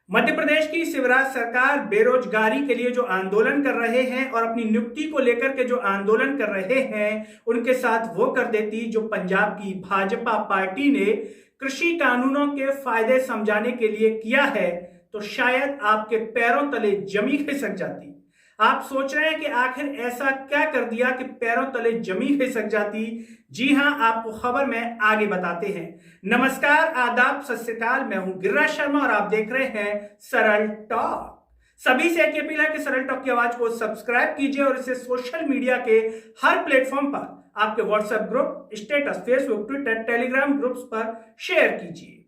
मध्य प्रदेश की शिवराज सरकार बेरोजगारी के लिए जो आंदोलन कर रहे हैं और अपनी नियुक्ति को लेकर के जो आंदोलन कर रहे हैं उनके साथ वो कर देती जो पंजाब की भाजपा पार्टी ने कृषि कानूनों के फायदे समझाने के लिए किया है, तो शायद आपके पैरों तले जमी खिसक जाती। आप सोच रहे हैं कि आखिर ऐसा क्या कर दिया कि पैरों तले जमी खिसक जाती। जी हां, आपको खबर में आगे बताते हैं। नमस्कार, आदाब, सत श्री अकाल। मैं हूं गिरिराज शर्मा और आप देख रहे हैं सरल टॉक। सभी से एक अपील है कि सरल टॉक की आवाज को सब्सक्राइब कीजिए और इसे सोशल मीडिया के हर प्लेटफॉर्म पर, आपके WhatsApp group, status, Facebook, Twitter, Telegram groups पर शेयर कीजिए।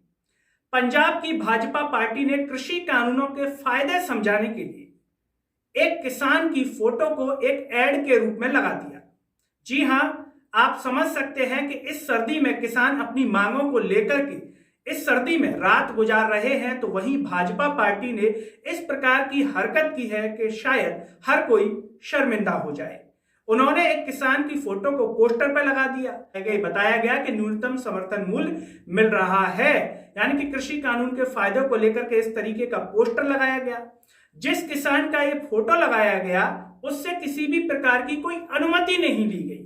पंजाब की भाजपा पार्टी ने कृषि कानूनों के फायदे समझाने के लिए एक किसान की फोटो को एक एड के रूप में लगा दिया। जी हां, आप समझ सकते हैं कि इस सर्दी में किसान अपनी मांगों को लेकर के इस सर्दी में रात गुजार रहे हैं, तो वहीं भाजपा पार्टी ने इस प्रकार की हरकत की है कि शायद हर कोई शर्मिंदा हो जाए। उन्होंने एक किसान की फोटो को पोस्टर पर लगा दिया। बताया गया कि न्यूनतम समर्थन मूल्य मिल रहा है, यानी कि कृषि कानून के फायदों को लेकर के इस तरीके का पोस्टर लगाया गया। जिस किसान का ये फोटो लगाया गया उससे किसी भी प्रकार की कोई अनुमति नहीं ली गई,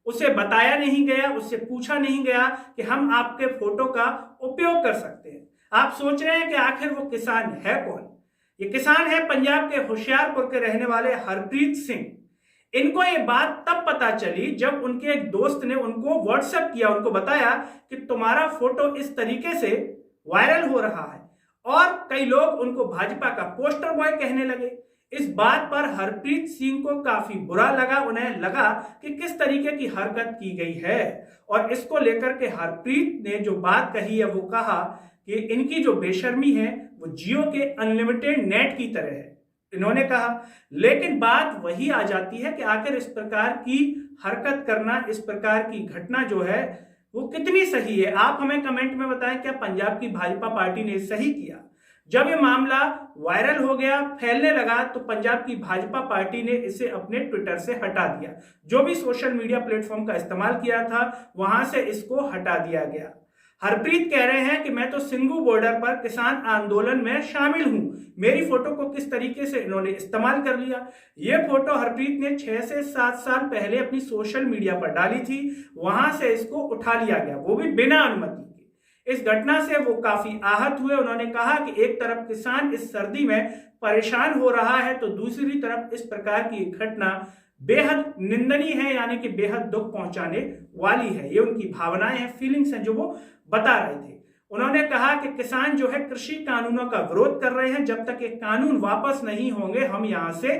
उसे बताया नहीं गया, उससे पूछा नहीं गया कि हम आपके फोटो का उपयोग कर सकते हैं। आप सोच रहे हैं कि आखिर वो किसान है कौन? ये किसान है पंजाब के होशियारपुर के रहने वाले हरप्रीत सिंह। इनको ये बात तब पता चली जब उनके एक दोस्त ने उनको व्हाट्सएप किया, उनको बताया कि तुम्हारा फोटो इस तरीके से वायरल हो रहा है और कई लोग उनको भाजपा का पोस्टर बॉय कहने लगे। इस बात पर हरप्रीत सिंह को काफी बुरा लगा। उन्हें लगा कि किस तरीके की हरकत की गई है और इसको लेकर के हरप्रीत ने जो बात कही है वो कहा कि इनकी जो बेशर्मी है वो जियो के अनलिमिटेड नेट की तरह है, इन्होंने कहा। लेकिन बात वही आ जाती है कि आखिर इस प्रकार की हरकत करना, इस प्रकार की घटना जो है वो कितनी सही है। आप हमें कमेंट में बताएं, क्या पंजाब की भाजपा पार्टी ने सही किया? जब ये मामला वायरल हो गया, फैलने लगा, तो पंजाब की भाजपा पार्टी ने इसे अपने ट्विटर से हटा दिया। जो भी सोशल मीडिया प्लेटफॉर्म का इस्तेमाल किया था वहां से इसको हटा दिया गया। हरप्रीत कह रहे हैं कि मैं तो सिंगू बॉर्डर पर किसान आंदोलन में शामिल हूं, मेरी फोटो को किस तरीके से इन्होंने इस्तेमाल कर लिया। यह फोटो हरप्रीत ने 6 से 7 साल पहले अपनी सोशल मीडिया पर डाली थी, वहां से इसको उठा लिया गया, वो भी बिना अनुमति के। इस घटना से वो काफी आहत हुए। उन्होंने कहा कि एक तरफ किसान इस सर्दी में परेशान हो रहा है, तो दूसरी तरफ इस प्रकार की घटना बेहद निंदनीय है, यानी कि बेहद दुख पहुंचाने वाली है। ये उनकी भावनाएं हैं, फीलिंग्स हैं जो वो बता रहे थे। उन्होंने कहा कि किसान जो है कृषि कानूनों का विरोध कर रहे हैं, जब तक ये कानून वापस नहीं होंगे हम यहां से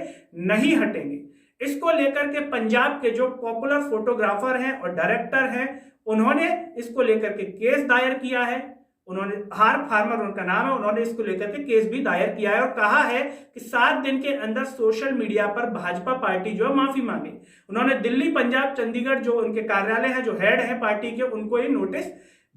नहीं हटेंगे। इसको लेकर के पंजाब के जो पॉपुलर फोटोग्राफर हैं और डायरेक्टर हैं, उन्होंने इसको लेकर के केस दायर किया है। उन्होंने हार फार्मर उनका नाम है, उन्होंने इसको लेकर के केस भी दायर किया है और कहा है कि 7 दिन के अंदर सोशल मीडिया पर भाजपा पार्टी जो माफी मांगे। उन्होंने दिल्ली, पंजाब, चंडीगढ़ जो उनके कार्यालय है, जो हेड है पार्टी के, उनको ये नोटिस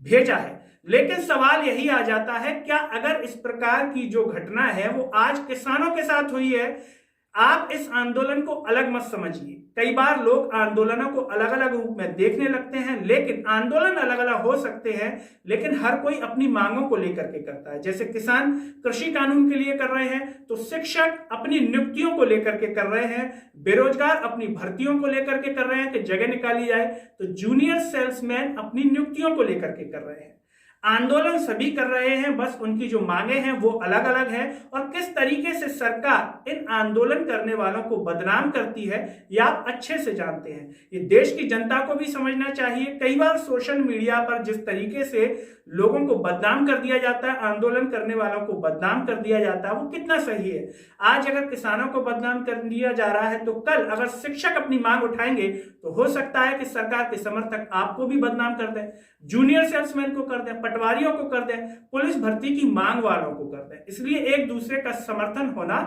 भेजा है। लेकिन सवाल यही आ जाता है, क्या अगर इस प्रकार की जो घटना है वो आज किसानों के साथ हुई है, आप इस आंदोलन को अलग मत समझिए। कई बार लोग आंदोलनों को अलग अलग रूप में देखने लगते हैं, लेकिन आंदोलन अलग अलग हो सकते हैं, लेकिन हर कोई अपनी मांगों को लेकर के करता है। जैसे किसान कृषि कानून के लिए कर रहे हैं, तो शिक्षक अपनी नियुक्तियों को लेकर के कर रहे हैं, बेरोजगार अपनी भर्तियों को लेकर के कर रहे हैं कि जगह निकाली जाए, तो जूनियर सेल्समैन अपनी नियुक्तियों को लेकर के कर रहे हैं। आंदोलन सभी कर रहे हैं, बस उनकी जो मांगे हैं वो अलग अलग है। और किस तरीके से सरकार इन आंदोलन करने वालों को बदनाम करती है ये आप अच्छे से जानते हैं। ये देश की जनता को भी समझना चाहिए। कई बार सोशल मीडिया पर जिस तरीके से लोगों को बदनाम कर दिया जाता है, आंदोलन करने वालों को बदनाम कर दिया जाता है, वो कितना सही है। आज अगर किसानों को बदनाम कर दिया जा रहा है, तो कल अगर शिक्षक अपनी मांग उठाएंगे तो हो सकता है कि सरकार के समर्थक आपको भी बदनाम कर दें, जूनियर सेल्समैन को कर दें, पटवारियों को कर दें, पुलिस भर्ती की मांग वालों को कर दें। इसलिए एक दूसरे का समर्थन होना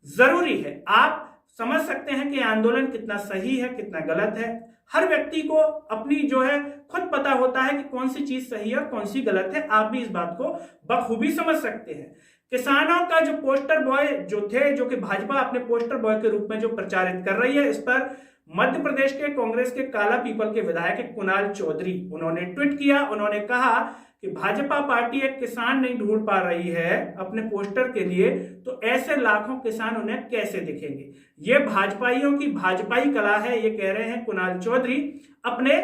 जरूरी है। आप समझ सकते हैं कि आंदोलन कितना सही है, कितना गलत है। हर व्यक्ति को अपनी जो है खुद पता होता है कि कौन सी चीज सही है और कौन सी गलत है। आप भी इस बात को बखूबी समझ सकते हैं। किसानों का जो पोस्टर बॉय जो थे, जो कि भाजपा अपने पोस्टर बॉय के रूप में जो प्रचारित कर रही है, इस पर मध्य प्रदेश के कांग्रेस के काला पीपल के विधायक कुणाल चौधरी, उन्होंने ट्वीट किया। उन्होंने कहा कि भाजपा पार्टी एक किसान नहीं ढूंढ पा रही है अपने पोस्टर के लिए, तो ऐसे लाखों किसान उन्हें कैसे दिखेंगे। ये भाजपाइयों की भाजपाई कला है, ये कह रहे हैं कुणाल चौधरी। अपने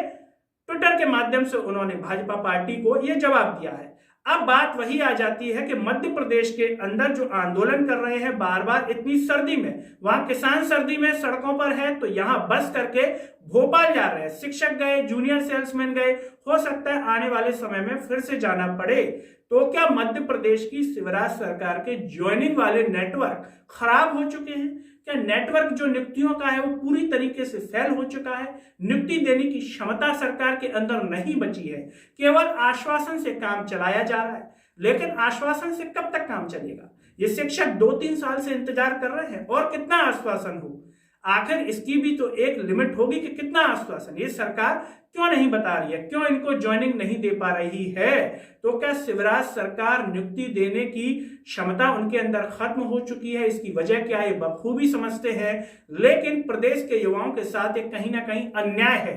ट्विटर के माध्यम से उन्होंने भाजपा पार्टी को यह जवाब दिया है। अब बात वही आ जाती है कि मध्य प्रदेश के अंदर जो आंदोलन कर रहे हैं बार बार इतनी सर्दी में, वहां किसान सर्दी में सड़कों पर है, तो यहां बस करके भोपाल जा रहे हैं। शिक्षक गए, जूनियर सेल्समैन गए, हो सकता है आने वाले समय में फिर से जाना पड़े। तो क्या मध्य प्रदेश की शिवराज सरकार के ज्वाइनिंग वाले नेटवर्क खराब हो चुके हैं? क्या नेटवर्क जो नियुक्तियों का है वो पूरी तरीके से फेल हो चुका है? नियुक्ति देने की क्षमता सरकार के अंदर नहीं बची है, केवल आश्वासन से काम चलाया जा रहा है। लेकिन आश्वासन से कब तक काम चलेगा? ये शिक्षक 2-3 साल से इंतजार कर रहे हैं, और कितना आश्वासन हो? आखिर इसकी भी तो एक लिमिट होगी कि कितना आश्वासन। ये सरकार क्यों नहीं बता रही है, क्यों इनको ज्वाइनिंग नहीं दे पा रही है? तो क्या शिवराज सरकार नियुक्ति देने की क्षमता उनके अंदर खत्म हो चुकी है? इसकी वजह क्या है बखूबी समझते हैं, लेकिन प्रदेश के युवाओं के साथ एक कहीं ना कहीं अन्याय है।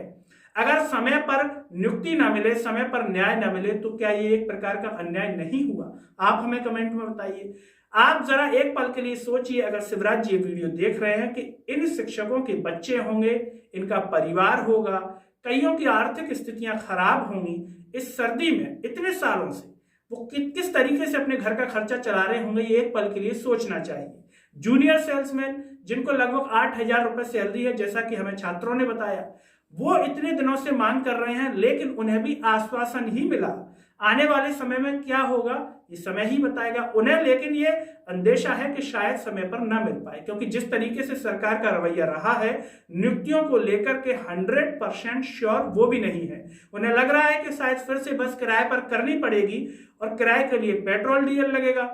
अगर समय पर नियुक्ति ना मिले, समय पर न्याय ना मिले, तो क्या ये एक प्रकार का अन्याय नहीं हुआ? आप हमें कमेंट में बताइए। आप जरा एक पल के लिए सोचिए, अगर शिवराज जी ये वीडियो देख रहे हैं कि इन शिक्षकों के बच्चे होंगे, इनका परिवार होगा, कईयों की आर्थिक स्थितियां खराब होंगी, इस सर्दी में इतने सालों से वो किस तरीके से अपने घर का खर्चा चला रहे होंगे, ये एक पल के लिए सोचना चाहिए। जूनियर सेल्समैन जिनको लगभग 8,000 रुपए सैलरी है, जैसा कि हमें छात्रों ने बताया, वो इतने दिनों से मांग कर रहे हैं, लेकिन उन्हें भी आश्वासन ही मिला। आने वाले समय में क्या होगा ये समय ही बताएगा उन्हें, लेकिन ये अंदेशा है कि शायद समय पर ना मिल पाए, क्योंकि जिस तरीके से सरकार का रवैया रहा है नियुक्तियों को लेकर के 100% श्योर वो भी नहीं है। उन्हें लग रहा है कि शायद फिर से बस किराए पर करनी पड़ेगी, और किराए के लिए पेट्रोल डीजल लगेगा,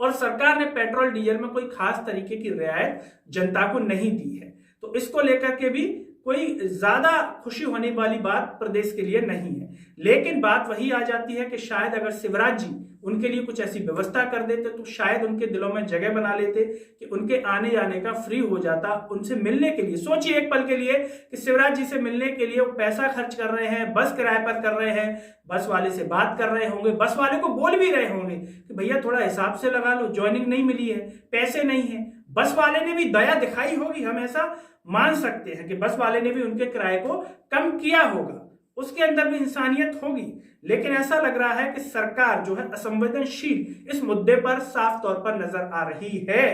और सरकार ने पेट्रोल डीजल में कोई खास तरीके की रियायत जनता को नहीं दी है। तो इसको लेकर के भी कोई ज्यादा खुशी होने वाली बात प्रदेश के लिए नहीं है। लेकिन बात वही आ जाती है कि शायद अगर शिवराज जी उनके लिए कुछ ऐसी व्यवस्था कर देते, तो शायद उनके दिलों में जगह बना लेते कि उनके आने जाने का फ्री हो जाता उनसे मिलने के लिए। सोचिए एक पल के लिए कि शिवराज जी से मिलने के लिए वो पैसा खर्च कर रहे हैं, बस किराए पर कर रहे हैं, बस वाले से बात कर रहे होंगे, बस वाले को बोल भी रहे होंगे कि भैया थोड़ा हिसाब से लगा लो, ज्वाइनिंग नहीं मिली है, पैसे नहीं है। बस वाले ने भी दया दिखाई होगी, हम ऐसा मान सकते हैं कि बस वाले ने भी उनके किराए को कम किया होगा, उसके अंदर भी इंसानियत होगी। लेकिन ऐसा लग रहा है कि सरकार जो है असंवेदनशील इस मुद्दे पर साफ तौर पर नजर आ रही है।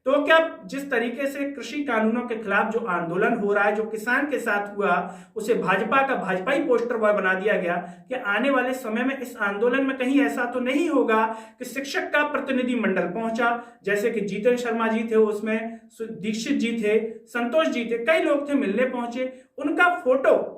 तो क्या जिस तरीके से कृषि कानूनों के खिलाफ जो आंदोलन हो रहा है, जो किसान के साथ हुआ, उसे भाजपा का भाजपाई पोस्टर बॉय बना दिया गया, कि आने वाले समय में इस आंदोलन में कहीं ऐसा तो नहीं होगा कि शिक्षक का प्रतिनिधि मंडल पहुंचा, जैसे कि जीतन शर्मा जी थे, उसमें दीक्षित जी थे, संतोष जी थे, कई लोग थे, मिलने पहुंचे, उनका फोटो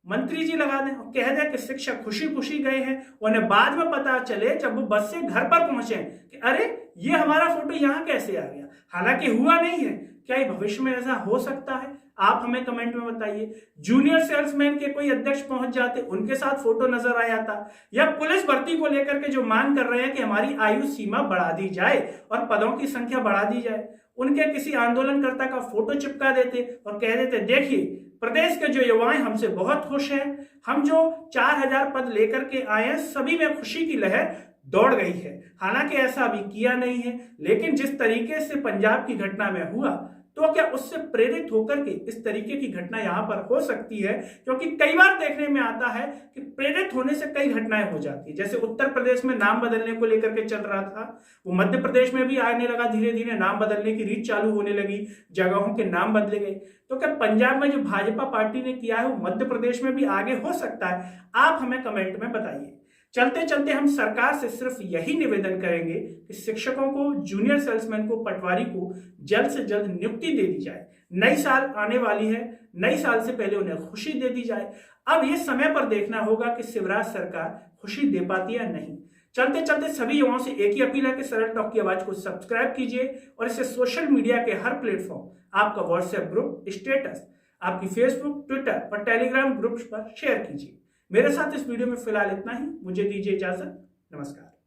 मंत्री जी लगा दें और कह दें कि शिक्षक खुशी खुशी गए हैं, उन्हें बाद में पता चले जब वो बस से घर पर पहुंचे कि अरे ये हमारा फोटो यहाँ कैसे आ गया, हालांकि हुआ नहीं है। क्या ये भविष्य में ऐसा हो सकता है? आप हमें कमेंट में बताइए। जूनियर सेल्समैन के कोई अध्यक्ष पहुंच जाते, उनके साथ फोटो नजर आ जाता, या पुलिस भर्ती को लेकर के जो मांग कर रहे हैं कि हमारी आयु सीमा बढ़ा दी जाए और पदों की संख्या बढ़ा दी जाए, उनके किसी आंदोलनकर्ता का फोटो चिपका देते और कह देते देखिए प्रदेश के जो युवाएं हमसे बहुत खुश हैं, हम जो 4,000 पद लेकर के आए हैं, सभी में खुशी की लहर दौड़ गई है। हालांकि ऐसा अभी किया नहीं है, लेकिन जिस तरीके से पंजाब की घटना में हुआ, तो क्या उससे प्रेरित होकर के इस तरीके की घटना यहां पर हो सकती है? क्योंकि कई बार देखने में आता है कि प्रेरित होने से कई घटनाएं हो जाती है। जैसे उत्तर प्रदेश में नाम बदलने को लेकर के चल रहा था, वो मध्य प्रदेश में भी आने लगा, धीरे धीरे नाम बदलने की रीत चालू होने लगी, जगहों के नाम बदले गए। तो क्या पंजाब में जो भाजपा पार्टी ने किया है वो मध्य प्रदेश में भी आगे हो सकता है? आप हमें कमेंट में बताइए। चलते चलते हम सरकार से सिर्फ यही निवेदन करेंगे कि शिक्षकों को, जूनियर सेल्समैन को, पटवारी को जल्द से जल्द नियुक्ति दे दी जाए। नई साल आने वाली है, नई साल से पहले उन्हें खुशी दे दी जाए। अब यह समय पर देखना होगा कि शिवराज सरकार खुशी दे पाती है या नहीं। चलते चलते सभी युवाओं से एक ही अपील है कि सरल टॉक की आवाज को सब्सक्राइब कीजिए और इसे सोशल मीडिया के हर प्लेटफॉर्म, आपका व्हाट्सएप ग्रुप, स्टेटस, आपकी फेसबुक, ट्विटर और टेलीग्राम ग्रुप्स पर शेयर कीजिए। मेरे साथ इस वीडियो में फिलहाल इतना ही। मुझे दीजिए इजाजत। नमस्कार।